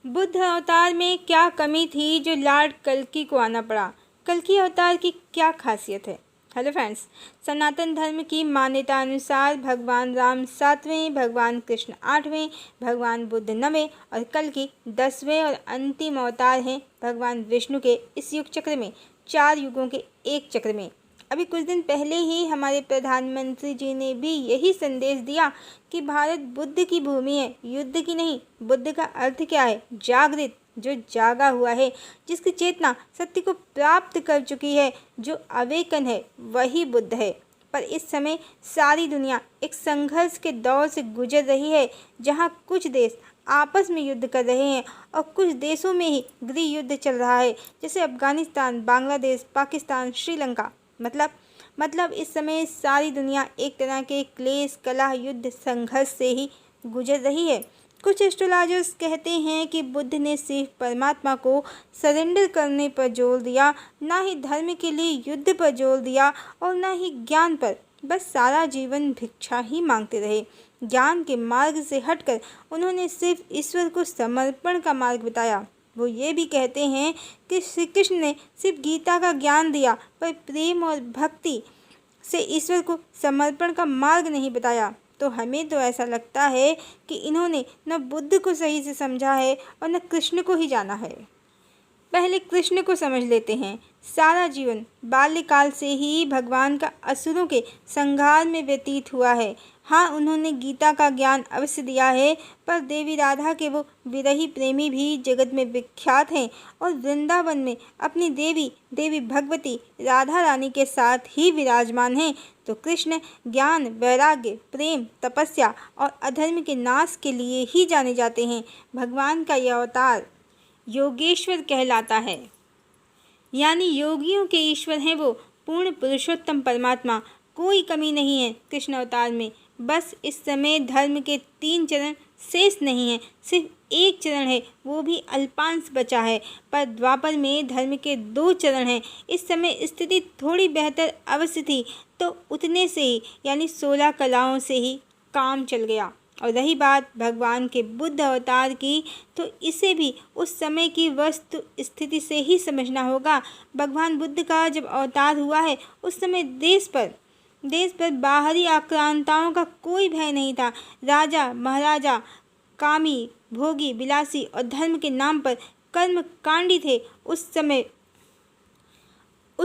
बुद्ध अवतार में क्या कमी थी जो लॉर्ड कल्कि को आना पड़ा? कल्कि अवतार की क्या खासियत है? हेलो फ्रेंड्स, सनातन धर्म की मान्यता अनुसार भगवान राम 7वें, भगवान कृष्ण 8वें, भगवान बुद्ध 9वें और कल्कि 10वें और अंतिम अवतार हैं भगवान विष्णु के इस युग चक्र में, 4 युगों के एक चक्र में। अभी कुछ दिन पहले ही हमारे प्रधानमंत्री जी ने भी यही संदेश दिया कि भारत बुद्ध की भूमि है, युद्ध की नहीं। बुद्ध का अर्थ क्या है? जागृत, जो जागा हुआ है, जिसकी चेतना सत्य को प्राप्त कर चुकी है, जो अवेकन है, वही बुद्ध है। पर इस समय सारी दुनिया एक संघर्ष के दौर से गुजर रही है, जहाँ कुछ देश आपस में युद्ध कर रहे हैं और कुछ देशों में ही गृह युद्ध चल रहा है, जैसे अफगानिस्तान, बांग्लादेश, पाकिस्तान, श्रीलंका। मतलब इस समय सारी दुनिया एक तरह के क्लेश, कलह, युद्ध, संघर्ष से ही गुजर रही है। कुछ एस्ट्रोलॉजर्स कहते हैं कि बुद्ध ने सिर्फ परमात्मा को सरेंडर करने पर जोर दिया, ना ही धर्म के लिए युद्ध पर जोर दिया और ना ही ज्ञान पर। बस सारा जीवन भिक्षा ही मांगते रहे। ज्ञान के मार्ग से हटकर उन्होंने सिर्फ ईश्वर को समर्पण का मार्ग बताया। वो ये भी कहते हैं कि श्री कृष्ण ने सिर्फ गीता का ज्ञान दिया, पर प्रेम और भक्ति से ईश्वर को समर्पण का मार्ग नहीं बताया। तो हमें तो ऐसा लगता है कि इन्होंने न बुद्ध को सही से समझा है और न कृष्ण को ही जाना है। पहले कृष्ण को समझ लेते हैं। सारा जीवन बाल्यकाल से ही भगवान का असुरों के संहार में व्यतीत हुआ है। हाँ, उन्होंने गीता का ज्ञान अवश्य दिया है, पर देवी राधा के वो विरही प्रेमी भी जगत में विख्यात हैं और वृंदावन में अपनी देवी भगवती राधा रानी के साथ ही विराजमान हैं। तो कृष्ण ज्ञान, वैराग्य, प्रेम, तपस्या और अधर्म के नाश के लिए ही जाने जाते हैं। भगवान का यह अवतार योगेश्वर कहलाता है, यानी योगियों के ईश्वर हैं वो, पूर्ण पुरुषोत्तम परमात्मा। कोई कमी नहीं है कृष्ण अवतार में। बस इस समय धर्म के 3 चरण शेष नहीं हैं, सिर्फ एक चरण है, वो भी अल्पांश बचा है। पर द्वापर में धर्म के 2 चरण हैं। इस समय स्थिति थोड़ी बेहतर अवश्य थी, तो उतने से ही यानी 16 कलाओं से ही काम चल गया। और रही बात भगवान के बुद्ध अवतार की, तो इसे भी उस समय की वस्तु स्थिति से ही समझना होगा। भगवान बुद्ध का जब अवतार हुआ है, उस समय देश पर बाहरी आक्रांताओं का कोई भय नहीं था। राजा महाराजा कामी, भोगी, विलासी और धर्म के नाम पर कर्मकांडी थे। उस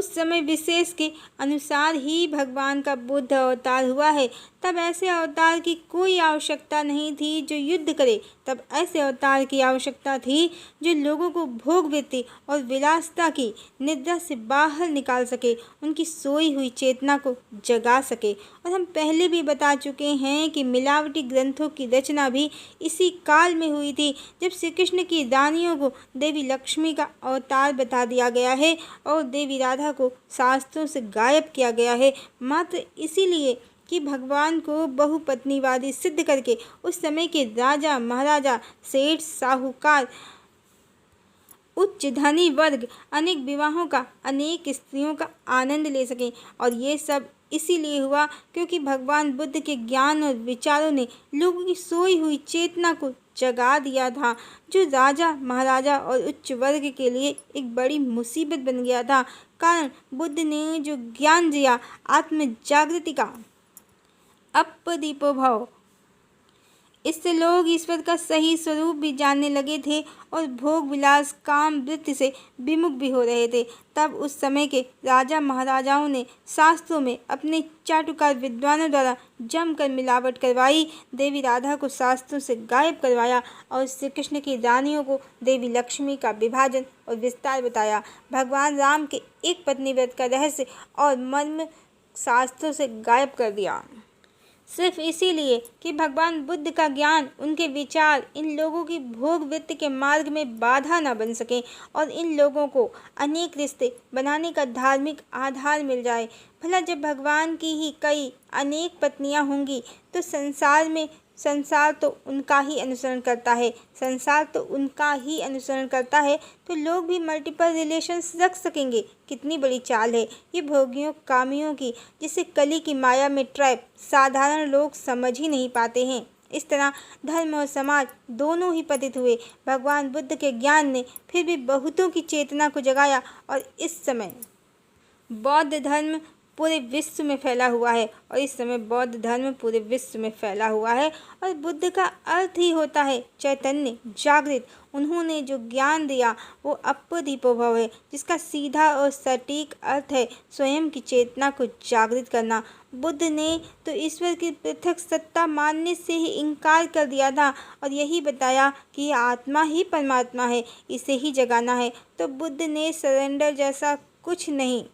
समय विशेष के अनुसार ही भगवान का बुद्ध अवतार हुआ है। तब ऐसे अवतार की कोई आवश्यकता नहीं थी जो युद्ध करे। तब ऐसे अवतार की आवश्यकता थी जो लोगों को भोग वृत्ति और विलासिता की निद्रा से बाहर निकाल सके, उनकी सोई हुई चेतना को जगा सके। और हम पहले भी बता चुके हैं कि मिलावटी ग्रंथों की रचना भी इसी काल में हुई थी, जब श्री कृष्ण की रानियों को देवी लक्ष्मी का अवतार बता दिया गया है और देवी राधा को शास्त्रों से गायब किया गया है, मात्र इसीलिए कि भगवान को बहुपत्नीवादी सिद्ध करके उस समय के राजा महाराजा, सेठ, साहूकार, उच्च धनी वर्ग अनेक विवाहों का, अनेक स्त्रियों का आनंद ले सकें। और ये सब इसीलिए हुआ क्योंकि भगवान बुद्ध के ज्ञान और विचारों ने लोगों की सोई हुई चेतना को जगा दिया था, जो राजा महाराजा और उच्च वर्ग के लिए एक बड़ी मुसीबत बन गया था। कारण बुद्ध ने जो ज्ञान दिया, आत्म जागृति का अपदीपो भाव, इससे लोग ईश्वर का सही स्वरूप भी जानने लगे थे और भोग विलास, काम, वृत्ति से विमुख भी हो रहे थे। तब उस समय के राजा महाराजाओं ने शास्त्रों में अपने चाटुकार विद्वानों द्वारा जमकर मिलावट करवाई, देवी राधा को शास्त्रों से गायब करवाया और श्री कृष्ण की रानियों को देवी लक्ष्मी का विभाजन और विस्तार बताया। भगवान राम के एक पत्नी व्रत का रहस्य और मर्म शास्त्रों से गायब कर दिया, सिर्फ इसीलिए कि भगवान बुद्ध का ज्ञान, उनके विचार इन लोगों की भोग वृत्ति के मार्ग में बाधा न बन सके और इन लोगों को अनेक रिश्ते बनाने का धार्मिक आधार मिल जाए। भला जब भगवान की ही कई अनेक पत्नियां होंगी तो संसार तो उनका ही अनुसरण करता है, तो लोग भी मल्टीपल रिलेशंस रख सकेंगे। कितनी बड़ी चाल है ये भोगियों कामियों की, जिसे कली की माया में ट्रैप साधारण लोग समझ ही नहीं पाते हैं। इस तरह धर्म और समाज दोनों ही पतित हुए। भगवान बुद्ध के ज्ञान ने फिर भी बहुतों की चेतना को जगाया और इस समय बौद्ध धर्म पूरे विश्व में फैला हुआ है और बुद्ध का अर्थ ही होता है चैतन्य, जागृत। उन्होंने जो ज्ञान दिया वो अप्रदीपोभव है, जिसका सीधा और सटीक अर्थ है स्वयं की चेतना को जागृत करना। बुद्ध ने तो ईश्वर की पृथक सत्ता मानने से ही इनकार कर दिया था और यही बताया कि आत्मा ही परमात्मा है, इसे ही जगाना है। तो बुद्ध ने सरेंडर जैसा कुछ नहीं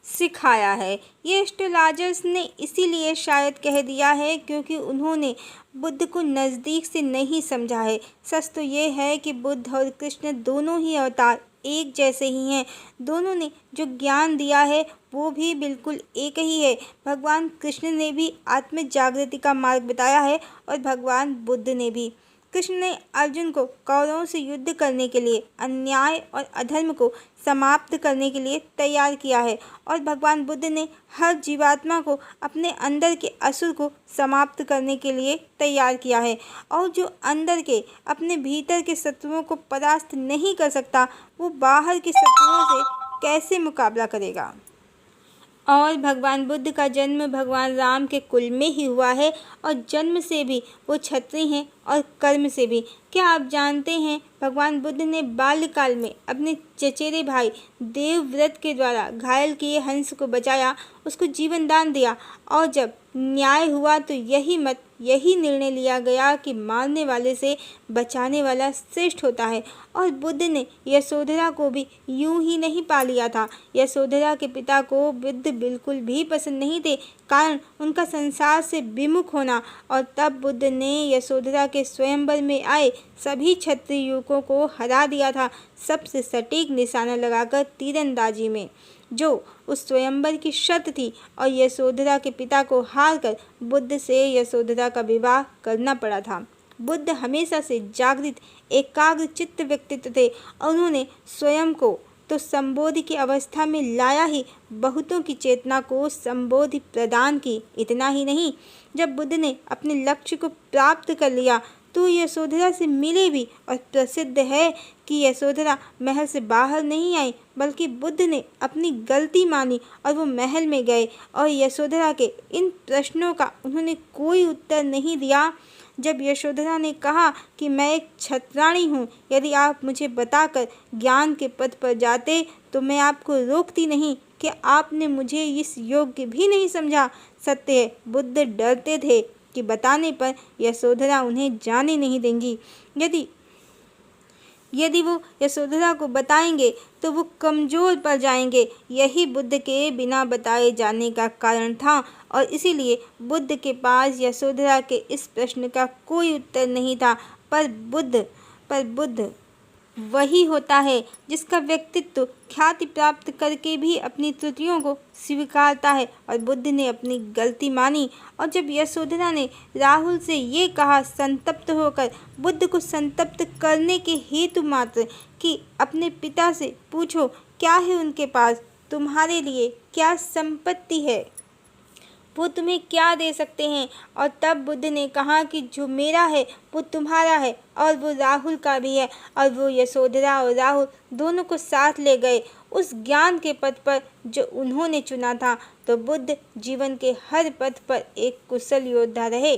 सिखाया है। ये एस्ट्रोलॉजर्स ने इसीलिए शायद कह दिया है क्योंकि उन्होंने बुद्ध को नज़दीक से नहीं समझा है। सच तो ये है कि बुद्ध और कृष्ण दोनों ही अवतार एक जैसे ही हैं। दोनों ने जो ज्ञान दिया है वो भी बिल्कुल एक ही है। भगवान कृष्ण ने भी आत्म जागृति का मार्ग बताया है और भगवान बुद्ध ने भी। कृष्ण ने अर्जुन को कौरवों से युद्ध करने के लिए, अन्याय और अधर्म को समाप्त करने के लिए तैयार किया है और भगवान बुद्ध ने हर जीवात्मा को अपने अंदर के असुर को समाप्त करने के लिए तैयार किया है। और जो अंदर के अपने भीतर के शत्रुओं को परास्त नहीं कर सकता, वो बाहर के शत्रुओं से कैसे मुकाबला करेगा। और भगवान बुद्ध का जन्म भगवान राम के कुल में ही हुआ है और जन्म से भी वो क्षत्रिय हैं और कर्म से भी। क्या आप जानते हैं भगवान बुद्ध ने बाल्यकाल में अपने चचेरे भाई देवव्रत के द्वारा घायल किए हंस को बचाया, उसको जीवन दान दिया और जब न्याय हुआ तो यही निर्णय लिया गया कि मारने वाले से बचाने वाला श्रेष्ठ होता है। और बुद्ध ने यशोधरा को भी यूं ही नहीं पा लिया था। यशोधरा के पिता को बुद्ध बिल्कुल भी पसंद नहीं थे, कारण उनका संसार से विमुख होना। और तब बुद्ध ने यशोधरा के स्वयंवर में आए सभी क्षत्रिय युवकों को हरा दिया था, सबसे सटीक निशाना लगाकर तीरंदाजी में, जो उस स्वयंवर की शर्त थी। और यशोधरा के पिता को हारकर बुद्ध से यशोधरा का विवाह करना पड़ा था। बुद्ध हमेशा से जागृत, एकाग्र चित्त व्यक्तित्व थे और उन्होंने स्वयं को तो संबोधि की अवस्था में लाया ही बहुतों की चेतना को संबोधि प्रदान की। इतना ही नहीं, जब बुद्ध ने अपने लक्ष्य को प्राप्त कर लिया तो यशोधरा से मिले भी। और प्रसिद्ध है कि यशोधरा महल से बाहर नहीं आई, बल्कि बुद्ध ने अपनी गलती मानी और वो महल में गए और यशोधरा के इन प्रश्नों का उन्होंने कोई उत्तर नहीं दिया। जब यशोधरा ने कहा कि मैं एक क्षत्राणी हूँ, यदि आप मुझे बताकर ज्ञान के पथ पर जाते तो मैं आपको रोकती नहीं, कि आपने मुझे इस योग्य भी नहीं समझा। सत्य है, बुद्ध डरते थे कि बताने पर यशोधरा उन्हें जाने नहीं देंगी। यदि वो यशोधरा को बताएंगे तो वो कमज़ोर पड़ जाएंगे। यही बुद्ध के बिना बताए जाने का कारण था और इसीलिए बुद्ध के पास यशोधरा के इस प्रश्न का कोई उत्तर नहीं था। पर बुद्ध वही होता है जिसका व्यक्तित्व ख्याति प्राप्त करके भी अपनी त्रुटियों को स्वीकारता है। और बुद्ध ने अपनी गलती मानी और जब यशोधरा ने राहुल से ये कहा संतप्त होकर, बुद्ध को संतप्त करने के हेतु मात्र कि अपने पिता से पूछो क्या है उनके पास, तुम्हारे लिए क्या संपत्ति है, वो तुम्हें क्या दे सकते हैं। और तब बुद्ध ने कहा कि जो मेरा है वो तुम्हारा है और वो राहुल का भी है। और वो यशोधरा और राहुल दोनों को साथ ले गए उस ज्ञान के पथ पर जो उन्होंने चुना था। तो बुद्ध जीवन के हर पथ पर एक कुशल योद्धा रहे।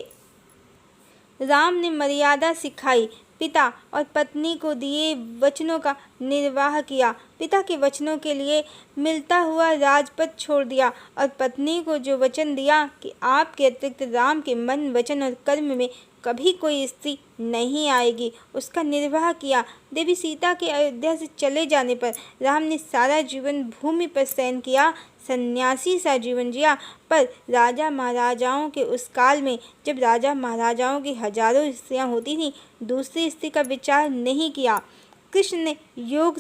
राम ने मर्यादा सिखाई, पिता और पत्नी को दिए वचनों का निर्वाह किया, पिता के वचनों के लिए मिलता हुआ राजपद छोड़ दिया और पत्नी को जो वचन दिया कि आपके अतिरिक्त राम के मन, वचन और कर्म में कभी कोई स्त्री नहीं आएगी, उसका निर्वाह किया। देवी सीता के अयोध्या से चले जाने पर राम ने सारा जीवन भूमि पर शयन किया, सन्यासी सा जीवन जिया। पर राजा महाराजाओं के उस काल में, जब राजा महाराजाओं की हजारों स्त्रियां होती थीं, दूसरी स्त्री का विचार नहीं किया। कृष्ण ने योग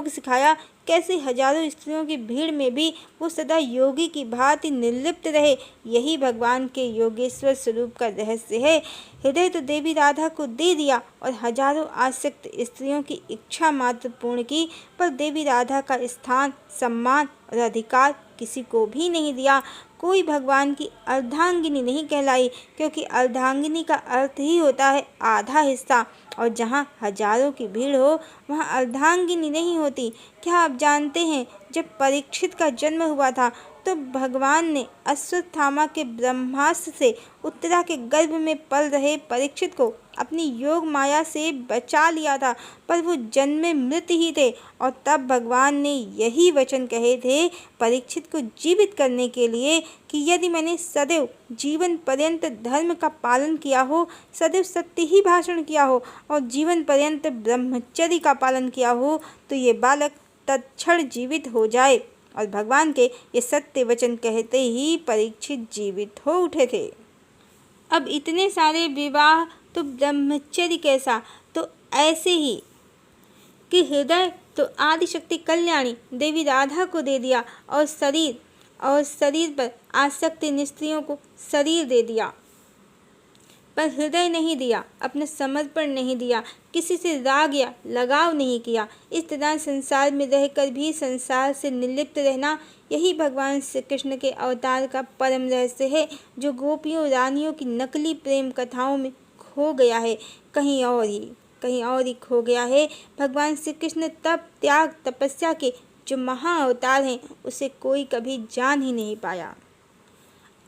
सिखाया कैसे हजारों स्त्रियों की भीड़ में भी वो सदा योगी की भांति निर्लिप्त रहे। यही भगवान के योगेश्वर स्वरूप का रहस्य है। हृदय तो देवी राधा को दे दिया और हजारों आसक्त स्त्रियों की इच्छा मात्र पूर्ण की, पर देवी राधा का स्थान, सम्मान और अधिकार किसी को भी नहीं दिया। कोई भगवान की अर्धांगिनी नहीं कहलाई, क्योंकि अर्धांगिनी का अर्थ ही होता है आधा हिस्सा, और जहाँ हजारों की भीड़ हो वहाँ अर्धांगिनी नहीं होती। क्या आप जानते हैं, जब परीक्षित का जन्म हुआ था तो भगवान ने अश्वत्थामा के ब्रह्मास्त्र से उत्तरा के गर्भ में पल रहे परीक्षित को अपनी योग माया से बचा लिया था, पर वो जन्म में मृत ही थे। और तब भगवान ने यही वचन कहे थे परीक्षित को जीवित करने के लिए कि यदि मैंने सदैव जीवन पर्यंत धर्म का पालन किया हो, सदैव सत्य ही भाषण किया हो और जीवन पर्यंत ब्रह्मचर्य का पालन किया हो, तो ये बालक तत्क्षण जीवित हो जाए। और भगवान के ये सत्य वचन कहते ही परीक्षित जीवित हो उठे थे। अब इतने सारे विवाह तो ब्रह्मचर्य कैसा, तो ऐसे ही कि हृदय तो आदिशक्ति कल्याणी देवी राधा को दे दिया, और शरीर पर आसक्ति स्त्रियों को शरीर दे दिया, पर हृदय नहीं दिया, अपना समर्पण नहीं दिया, किसी से राग या लगाव नहीं किया। इस तरह संसार में रहकर भी संसार से निर्लिप्त रहना, यही भगवान श्री कृष्ण के अवतार का परम रहस्य है, जो गोपियों रानियों की नकली प्रेम कथाओं में खो गया है, कहीं और ही खो गया है। भगवान श्री कृष्ण तप त्याग तपस्या के जो महा अवतार हैं, उसे कोई कभी जान ही नहीं पाया।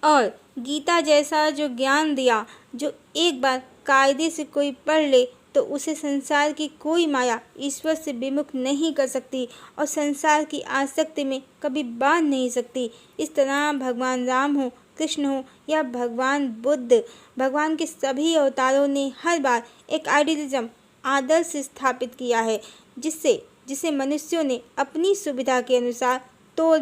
और गीता जैसा जो ज्ञान दिया, जो एक बार कायदे से कोई पढ़ ले तो उसे संसार की कोई माया ईश्वर से विमुख नहीं कर सकती और संसार की आसक्ति में कभी बांध नहीं सकती। इस तरह भगवान राम हो, कृष्ण हो या भगवान बुद्ध, भगवान के सभी अवतारों ने हर बार एक आइडियलिज्म आदर्श स्थापित किया है, जिसे मनुष्यों ने अपनी सुविधा के अनुसार तोड़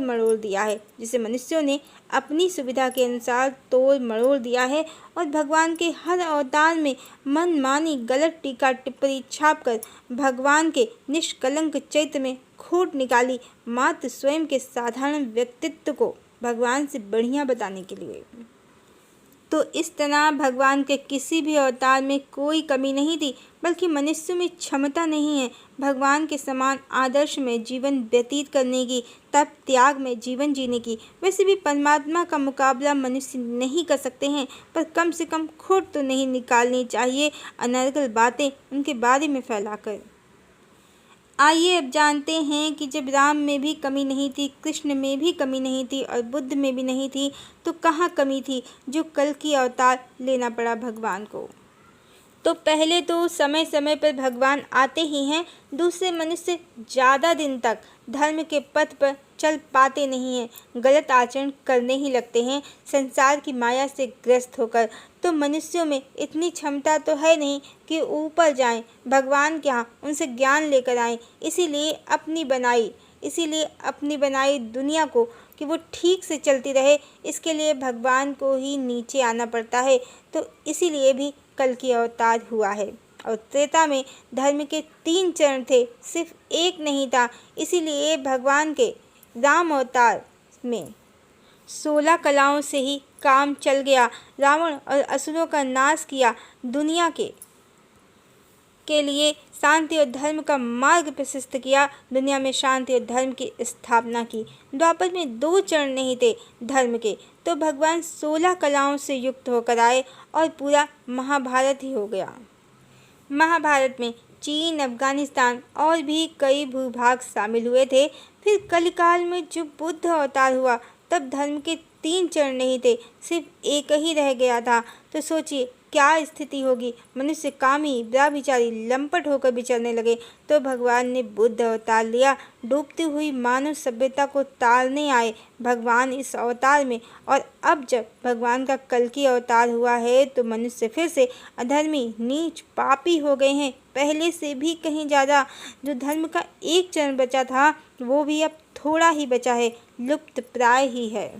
मरोड़ दिया है। और भगवान के हर अवतार में मनमानी गलत टीका टिप्पणी छापकर भगवान के निष्कलंक चरित्र में खोट निकाली, मात्र स्वयं के साधारण व्यक्तित्व को भगवान से बढ़िया बताने के लिए। तो इस तरह भगवान के किसी भी अवतार में कोई कमी नहीं थी, बल्कि मनुष्य में क्षमता नहीं है भगवान के समान आदर्श में जीवन व्यतीत करने की, तप त्याग में जीवन जीने की। वैसे भी परमात्मा का मुकाबला मनुष्य नहीं कर सकते हैं, पर कम से कम खोट तो नहीं निकालनी चाहिए अनर्गल बातें उनके बारे में फैलाकर। आइए अब जानते हैं कि जब राम में भी कमी नहीं थी, कृष्ण में भी कमी नहीं थी और बुद्ध में भी नहीं थी, तो कहाँ कमी थी जो कल्कि अवतार लेना पड़ा भगवान को। तो पहले तो समय समय पर भगवान आते ही हैं, दूसरे मनुष्य ज़्यादा दिन तक धर्म के पथ पर चल पाते नहीं हैं, गलत आचरण करने ही लगते हैं संसार की माया से ग्रस्त होकर। तो मनुष्यों में इतनी क्षमता तो है नहीं कि ऊपर जाएं, भगवान के यहाँ उनसे ज्ञान लेकर आएं। इसीलिए अपनी बनाई दुनिया को कि वो ठीक से चलती रहे, इसके लिए भगवान को ही नीचे आना पड़ता है। तो इसीलिए भी कल्कि अवतार हुआ है। और त्रेता में धर्म के 3 चरण थे, सिर्फ एक नहीं था। इसीलिए भगवान के राम अवतार में 16 कलाओं से ही काम चल गया। रावण और असुरों का नाश किया, दुनिया के लिए शांति और धर्म का मार्ग प्रशस्त किया, दुनिया में शांति और धर्म की स्थापना की। द्वापर में 2 चरण नहीं थे धर्म के, तो भगवान 16 कलाओं से युक्त होकर आए और पूरा महाभारत ही हो गया। महाभारत में चीन, अफगानिस्तान और भी कई भूभाग शामिल हुए थे। फिर कलिकाल में जो बुद्ध अवतार हुआ, तब धर्म के 3 चरण नहीं थे, सिर्फ एक ही रह गया था। तो सोचिए क्या स्थिति होगी, मनुष्य कामी, व्यभिचारी, लंपट होकर विचरने लगे। तो भगवान ने बुद्ध अवतार लिया, डूबती हुई मानव सभ्यता को तारने आए भगवान इस अवतार में। और अब जब भगवान का कल्कि अवतार हुआ है, तो मनुष्य फिर से अधर्मी, नीच, पापी हो गए हैं, पहले से भी कहीं ज़्यादा। जो धर्म का एक चरण बचा था, वो भी अब थोड़ा ही बचा है, लुप्त प्राय ही है।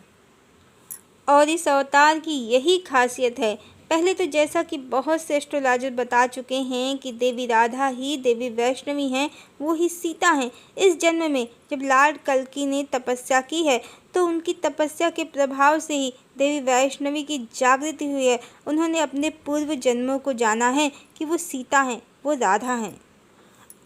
और इस अवतार की यही खासियत है। पहले तो जैसा कि बहुत से एस्ट्रोलॉजर बता चुके हैं कि देवी राधा ही देवी वैष्णवी हैं, वो ही सीता हैं। इस जन्म में जब लॉर्ड कल्कि ने तपस्या की है, तो उनकी तपस्या के प्रभाव से ही देवी वैष्णवी की जागृति हुई है। उन्होंने अपने पूर्व जन्मों को जाना है कि वो सीता हैं, वो राधा हैं।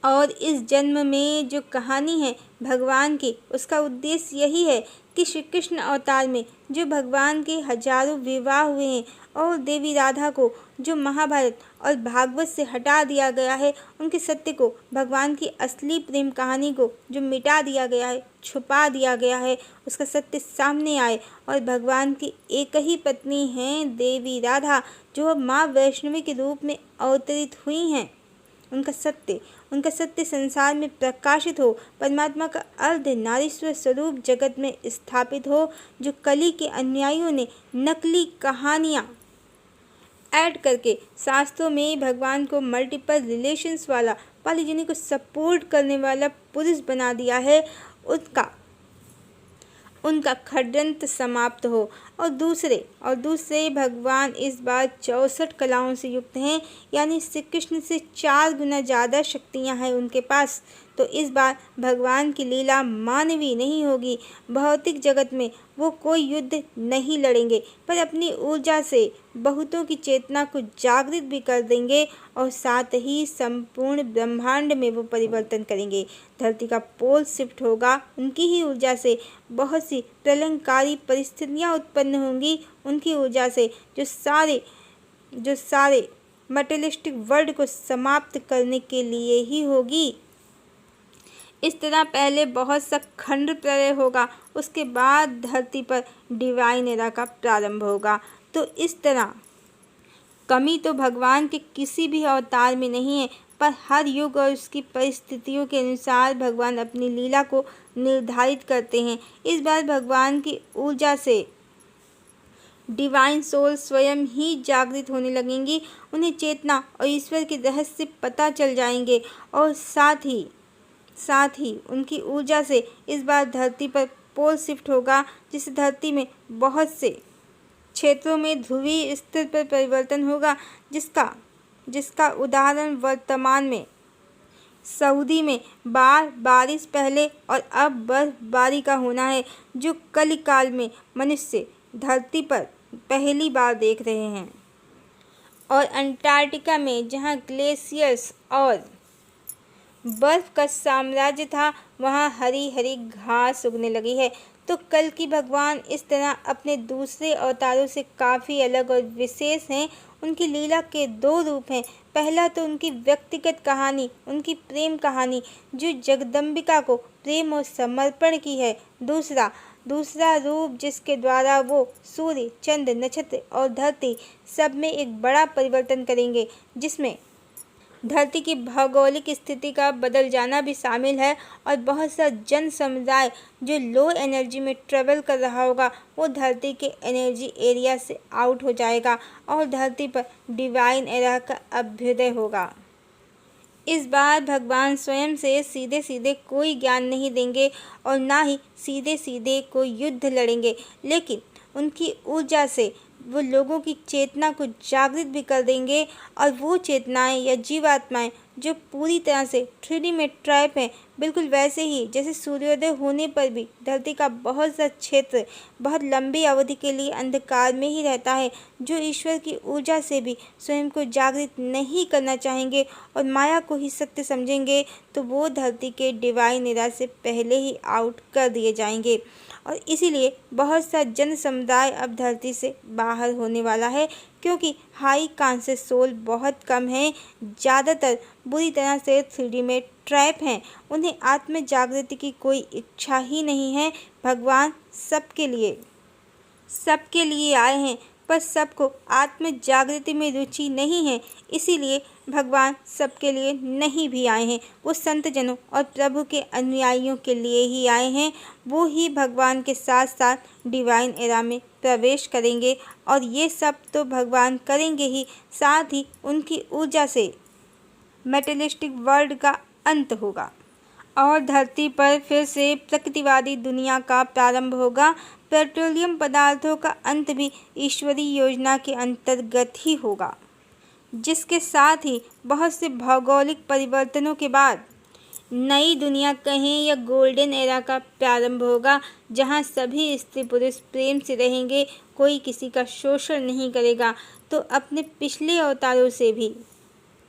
और इस जन्म में जो कहानी है भगवान की, उसका उद्देश्य यही है कि श्री कृष्ण अवतार में जो भगवान के हजारों विवाह हुए हैं और देवी राधा को जो महाभारत और भागवत से हटा दिया गया है, उनके सत्य को, भगवान की असली प्रेम कहानी को जो मिटा दिया गया है, छुपा दिया गया है, उसका सत्य सामने आए। और भगवान की एक ही पत्नी हैं देवी राधा, जो माँ वैष्णवी के रूप में अवतरित हुई हैं। उनका सत्य संसार में प्रकाशित हो, परमात्मा का अर्ध नारीश्वर स्वरूप जगत में स्थापित हो। जो कली के अनुयायियों ने नकली कहानियाँ ऐड करके शास्त्रों में भगवान को मल्टीपल रिलेशंस वाला, पॉलीजेनी को सपोर्ट करने वाला पुरुष बना दिया है, उनका षड्यंत्र समाप्त हो। और दूसरे भगवान इस बार 64 कलाओं से युक्त हैं, यानी श्री कृष्ण से 4 गुना ज़्यादा शक्तियाँ हैं उनके पास। तो इस बार भगवान की लीला मानवीय नहीं होगी। भौतिक जगत में वो कोई युद्ध नहीं लड़ेंगे, पर अपनी ऊर्जा से बहुतों की चेतना को जागृत भी कर देंगे और साथ ही संपूर्ण ब्रह्मांड में वो परिवर्तन करेंगे। धरती का पोल शिफ्ट होगा उनकी ही ऊर्जा से। बहुत सी प्रलयंकारी परिस्थितियाँ उत्पन्न होंगी उनकी ऊर्जा से, जो सारे मटेरियलिस्टिक वर्ल्ड को समाप्त करने के लिए ही होगी। इस तरह पहले बहुत सा खंड प्रलय होगा, उसके बाद धरती पर डिवाइन एरा का प्रारंभ होगा। तो इस तरह कमी तो भगवान के किसी भी अवतार में नहीं है, पर हर युग और उसकी परिस्थितियों के अनुसार भगवान अपनी लीला को निर्धारित करते हैं। इस बार भगवान की ऊर्जा से डिवाइन सोल स्वयं ही जागृत होने लगेंगी। उन्हें चेतना और ईश्वर के रहस्य पता चल जाएंगे और साथ ही उनकी ऊर्जा से इस बार धरती पर पोल शिफ्ट होगा, जिससे धरती में बहुत से क्षेत्रों में ध्रुवीय स्तर पर परिवर्तन होगा, जिसका उदाहरण वर्तमान में सऊदी में बारिश पहले और अब बर्फबारी का होना है, जो कलिकाल में मनुष्य धरती पर पहली बार देख रहे हैं। और अंटार्कटिका में जहां ग्लेशियर्स और बर्फ का साम्राज्य था, वहाँ हरी हरी घास उगने लगी है। तो कल की भगवान इस तरह अपने दूसरे अवतारों से काफ़ी अलग और विशेष हैं। उनकी लीला के 2 रूप हैं। पहला तो उनकी व्यक्तिगत कहानी, उनकी प्रेम कहानी, जो जगदम्बिका को प्रेम और समर्पण की है। दूसरा रूप जिसके द्वारा वो सूर्य, चंद्र, नक्षत्र और धरती सब में एक बड़ा परिवर्तन करेंगे, जिसमें धरती की भौगोलिक स्थिति का बदल जाना भी शामिल है। और बहुत सा जन समुदाय जो लो एनर्जी में ट्रेवल कर रहा होगा, वो धरती के एनर्जी एरिया से आउट हो जाएगा और धरती पर डिवाइन एरा का अभ्युदय होगा। इस बार भगवान स्वयं से सीधे सीधे कोई ज्ञान नहीं देंगे और ना ही सीधे सीधे कोई युद्ध लड़ेंगे, लेकिन उनकी ऊर्जा से वो लोगों की चेतना को जागृत भी कर देंगे। और वो चेतनाएं या जीवात्माएं जो पूरी तरह से 3D में ट्रैप हैं, बिल्कुल वैसे ही जैसे सूर्योदय होने पर भी धरती का बहुत सा क्षेत्र बहुत लंबी अवधि के लिए अंधकार में ही रहता है, जो ईश्वर की ऊर्जा से भी स्वयं को जागृत नहीं करना चाहेंगे और माया को ही सत्य समझेंगे, तो वो धरती के डिवाइन एरा से पहले ही आउट कर दिए जाएंगे। और इसीलिए बहुत सा जन समुदाय अब धरती से बाहर होने वाला है, क्योंकि हाई कॉन्शियस सोल बहुत कम हैं, ज़्यादातर बुरी तरह से 3D में ट्रैप हैं। उन्हें आत्म जागृति की कोई इच्छा ही नहीं है। भगवान सबके लिए आए हैं, पर सबको आत्म जागृति में रुचि नहीं है, इसीलिए भगवान सबके लिए नहीं भी आए हैं। वो संत जनों और प्रभु के अनुयायियों के लिए ही आए हैं। वो ही भगवान के साथ साथ डिवाइन एरा में प्रवेश करेंगे और ये सब तो भगवान करेंगे ही, साथ ही उनकी ऊर्जा से मेटेरियलिस्टिक वर्ल्ड का अंत होगा और धरती पर फिर से प्रकृतिवादी दुनिया का प्रारंभ होगा। पेट्रोलियम पदार्थों का अंत भी ईश्वरीय योजना के अंतर्गत ही होगा, जिसके साथ ही बहुत से भौगोलिक परिवर्तनों के बाद नई दुनिया कहें या गोल्डन एरा का प्रारंभ होगा, जहां सभी स्त्री पुरुष प्रेम से रहेंगे, कोई किसी का शोषण नहीं करेगा। तो अपने पिछले अवतारों से भी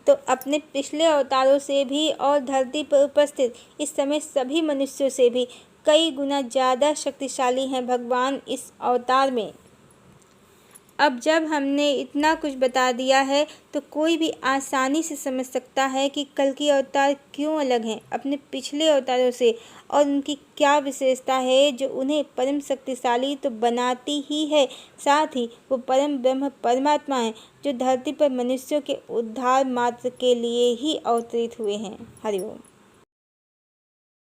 तो अपने पिछले अवतारों से भी और धरती पर उपस्थित इस समय सभी मनुष्यों से भी कई गुना ज़्यादा शक्तिशाली हैं भगवान इस अवतार में। अब जब हमने इतना कुछ बता दिया है तो कोई भी आसानी से समझ सकता है कि कल्कि अवतार क्यों अलग हैं अपने पिछले अवतारों से और उनकी क्या विशेषता है जो उन्हें परम शक्तिशाली तो बनाती ही है, साथ ही वो परम ब्रह्म परमात्मा हैं जो धरती पर मनुष्यों के उद्धार मात्र के लिए ही अवतरित हुए हैं। हरि ओम।